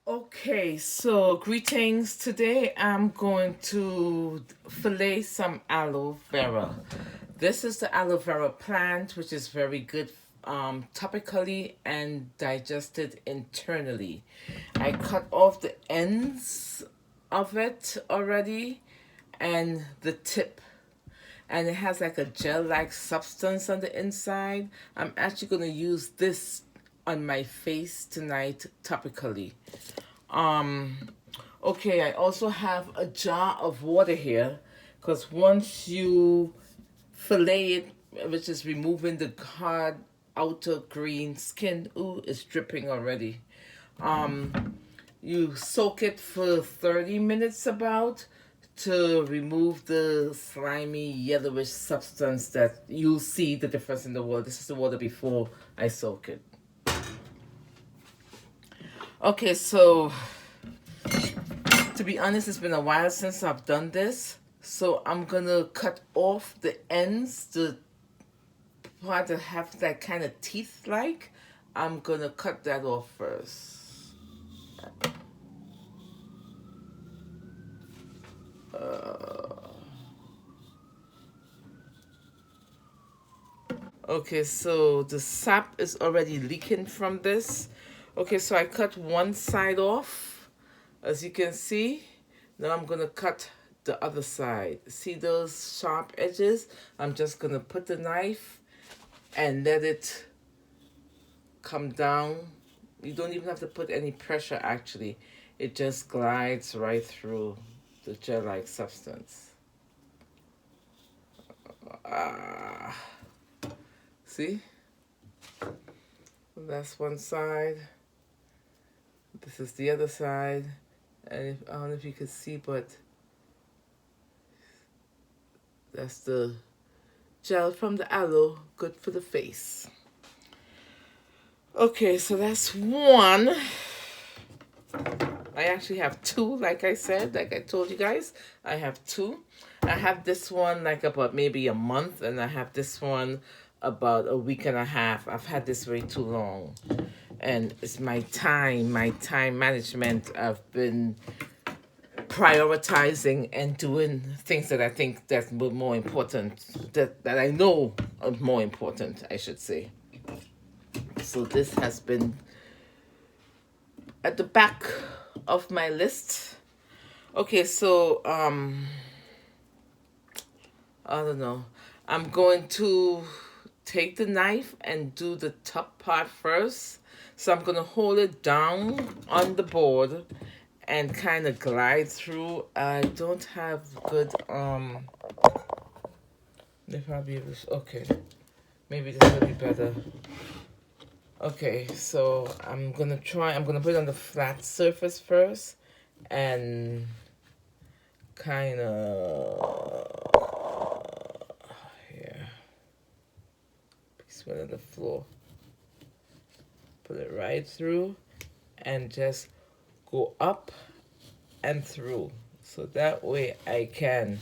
Okay, so greetings. Today I'm going to fillet some aloe vera. This is the aloe vera plant, which is very good topically and digested internally. I cut off the ends of it already and the tip, and it has like a gel-like substance on the inside. I'm actually going to use this on my face tonight topically. Um, okay, I also have a jar of water here because once you fillet it, which is removing the hard outer green skin, ooh, it's dripping already. You soak it for 30 minutes about to remove the slimy yellowish substance that you'll see the difference in the water. This is the water before I soak it. Okay, so to be honest, it's been a while since I've done this. So I'm gonna cut off the ends, the part that have that kind of teeth like. I'm gonna cut that off first. Okay, so the sap is already leaking from this. Okay, so I cut one side off, as you can see. Now I'm gonna cut the other side. See those sharp edges? I'm just gonna put the knife and let it come down. You don't even have to put any pressure actually. It just glides right through the gel-like substance. Ah, see? That's one side. This is the other side. And I don't know if you can see, but that's the gel from the aloe, good for the face. Okay, so that's one. I actually have two, like I said, like I told you guys. I have two. I have this one like about maybe a month, and I have this one about a week and a half. I've had this way too long. And it's my time management. I've been prioritizing and doing things that I think that's more important, that I know are more important, I should say. So this has been at the back of my list. Okay, so I don't know. I'm going to take the knife and do the top part first. So I'm gonna hold it down on the board and kind of glide through. I don't have good if I'll be able to, okay. Maybe this will be better. Okay, so I'm gonna put it on the flat surface first and kind of here. Piece one on the floor. Put it right through and just go up and through. So that way I can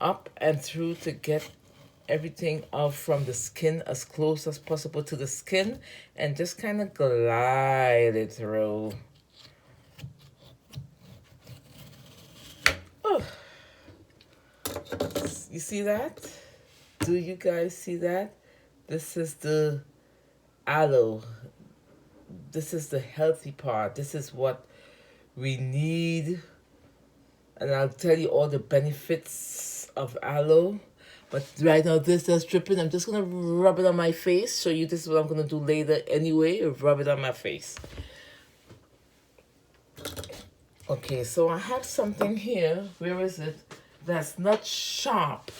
up and through to get everything off from the skin as close as possible to the skin and just kind of glide it through. Oh. You see that? Do you guys see that? This is the aloe. This is the healthy part. This is what we need. And I'll tell you all the benefits of aloe. But right now, this is dripping. I'm just going to rub it on my face. Show you this is what I'm going to do later anyway. Rub it on my face. Okay, so I have something here. Where is it? That's not sharp.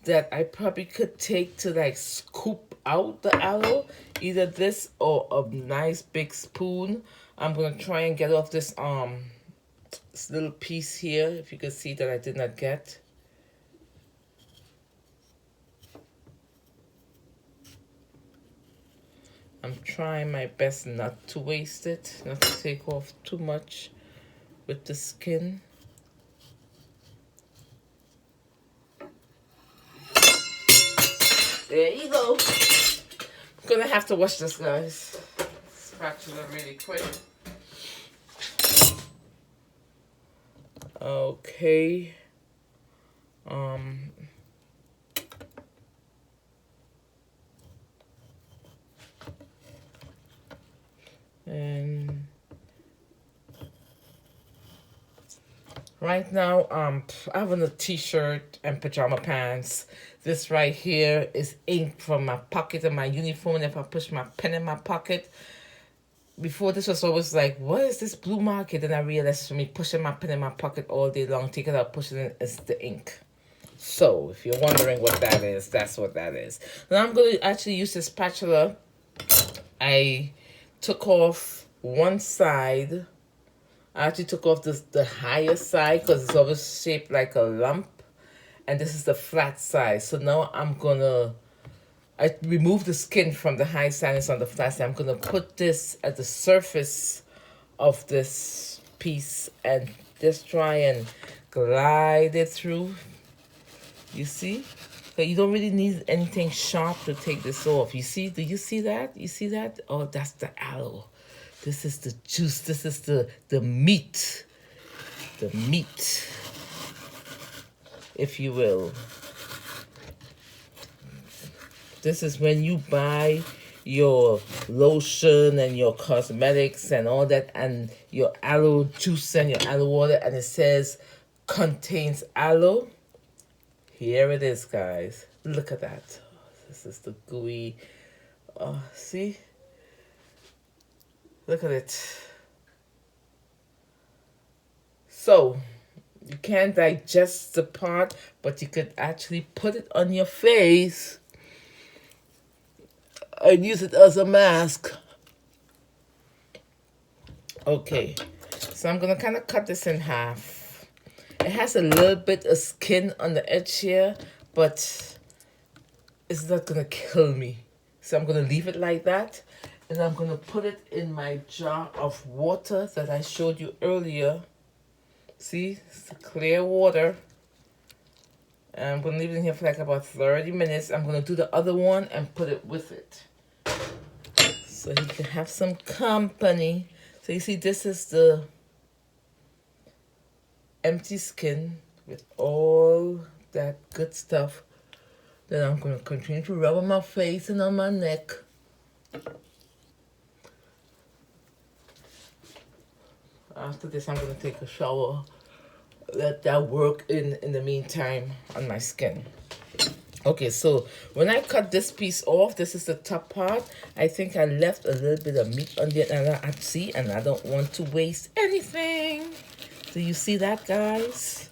That I probably could take to like scoop out the aloe. Either this or a nice big spoon. I'm going to try and get off this little piece here. If you can see that I did not get. I'm trying my best not to waste it, not to take off too much with the skin. There you go. I'm gonna have to wash this, guys. Spatula really quick. Okay. Um, and right now, I have on a t-shirt and pajama pants. This right here is ink from my pocket of my uniform. If I push my pen in my pocket, before this was always like, what is this blue market? And I realized for me pushing my pen in my pocket all day long, taking it out, pushing it, is the ink. So if you're wondering what that is, that's what that is. Now I'm going to actually use this spatula. I took off one side. I actually took off the higher side because it's always shaped like a lump. And this is the flat side. So now I remove the skin from the high side and it's on the flat side. I'm going to put this at the surface of this piece and just try and glide it through. You see? But you don't really need anything sharp to take this off. You see? Do you see that? You see that? Oh, that's the aloe. This is the juice. This is the meat. The meat, if you will. This is when you buy your lotion and your cosmetics and all that and your aloe juice and your aloe water and it says contains aloe. Here it is, guys. Look at that. This is the gooey. See? Look at it. So, you can't digest the part, but you could actually put it on your face and use it as a mask. Okay, so I'm going to kind of cut this in half. It has a little bit of skin on the edge here, but it's not going to kill me. So I'm going to leave it like that. And I'm going to put it in my jar of water that I showed you earlier. See, it's the clear water. And I'm going to leave it in here for like about 30 minutes. I'm going to do the other one and put it with it. So you can have some company. So you see, this is the empty skin with all that good stuff that I'm going to continue to rub on my face and on my neck. After this, I'm going to take a shower. Let that work in the meantime on my skin. Okay, so when I cut this piece off, this is the top part. I think I left a little bit of meat on the end, and I don't want to waste anything. Do you see that, guys?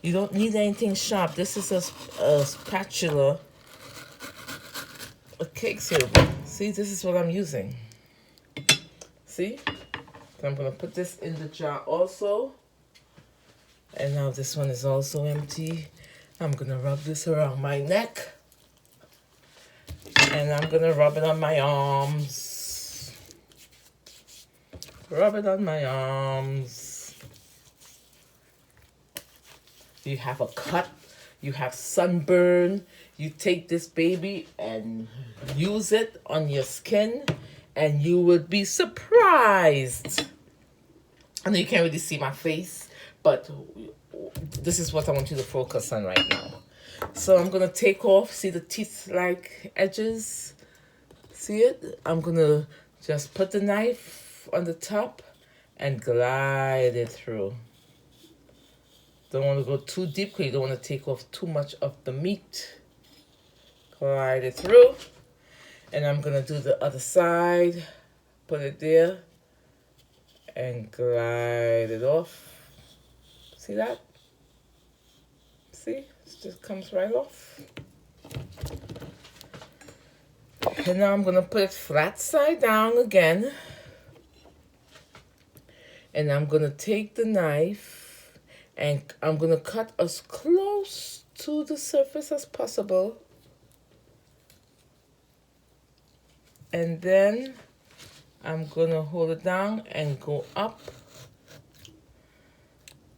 You don't need anything sharp. This is a spatula, a cake syrup. See, this is what I'm using. See? So I'm going to put this in the jar also. And now this one is also empty. I'm going to rub this around my neck. And I'm going to rub it on my arms. Rub it on my arms. You have a cut. You have sunburn. You take this baby and use it on your skin. And you would be surprised. I know you can't really see my face, but this is what I want you to focus on right now. So I'm going to take off, see the teeth-like edges? See it? I'm going to just put the knife on the top and glide it through. Don't want to go too deep because you don't want to take off too much of the meat. Glide it through. And I'm going to do the other side. Put it there. And glide it off. See that? See? It just comes right off. And now I'm going to put it flat side down again. And I'm going to take the knife and I'm going to cut as close to the surface as possible. And then I'm going to hold it down and go up.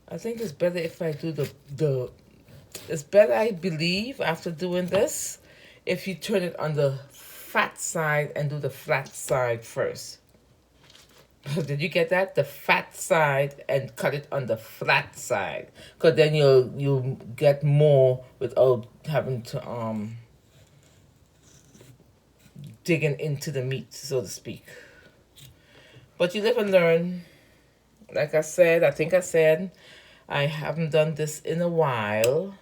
I think it's better if I do it's better, I believe, after doing this, if you turn it on the fat side and do the flat side first. Did you get that? The fat side, and cut it on the flat side, because then you'll get more without having to digging into the meat, so to speak. But you live and learn. Like I said, I think I said I haven't done this in a while.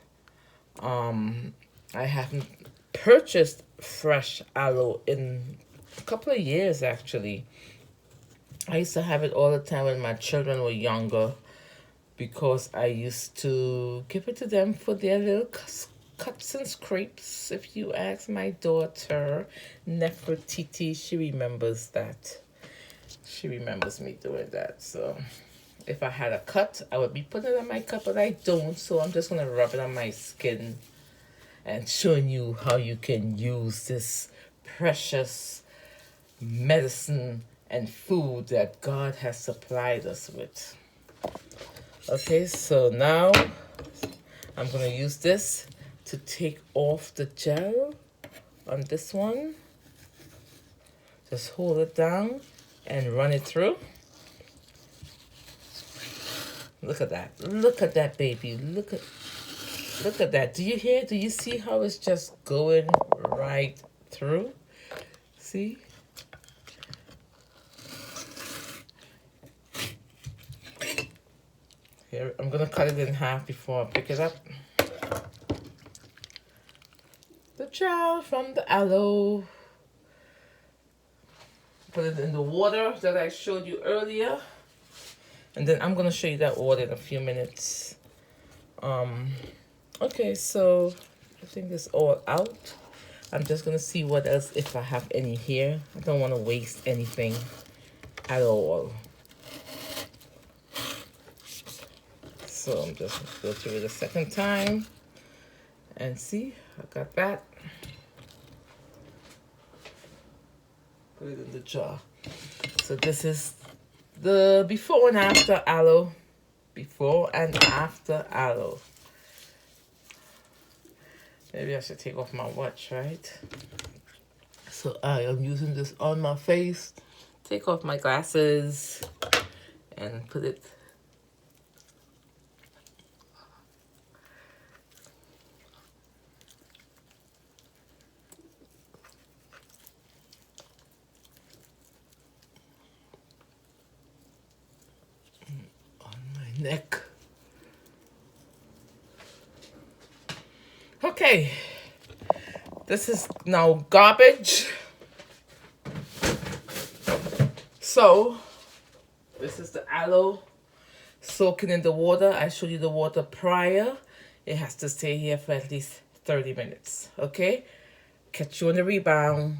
I haven't purchased fresh aloe in a couple of years actually. I used to have it all the time when my children were younger, because I used to give it to them for their little cuts and scrapes. If you ask my daughter, Nefertiti, she remembers that. She remembers me doing that. So if I had a cut, I would be putting it on my cup, but I don't. So I'm just going to rub it on my skin and showing you how you can use this precious medicine and food that God has supplied us with. Okay, so now I'm going to use this to take off the gel on this one. Just hold it down and run it through. Look at that. Look at that, baby. Look at that. Do you hear? Do you see how it's just going right through? See? Here, I'm going to cut it in half before I pick it up. The gel from the aloe. Put it in the water that I showed you earlier. And then I'm going to show you that water in a few minutes. Okay, so I think it's all out. I'm just going to see what else, if I have any here. I don't want to waste anything at all. So I'm just going to go through it a second time. And see, I got that. Put it in the jar. So this is the before and after aloe. Before and after aloe. Maybe I should take off my watch, right? So I am using this on my face. Take off my glasses and put it on my neck. Okay, this is now garbage. So this is the aloe soaking in the water. I showed you the water prior. It has to stay here for at least 30 minutes. Okay, catch you on the rebound.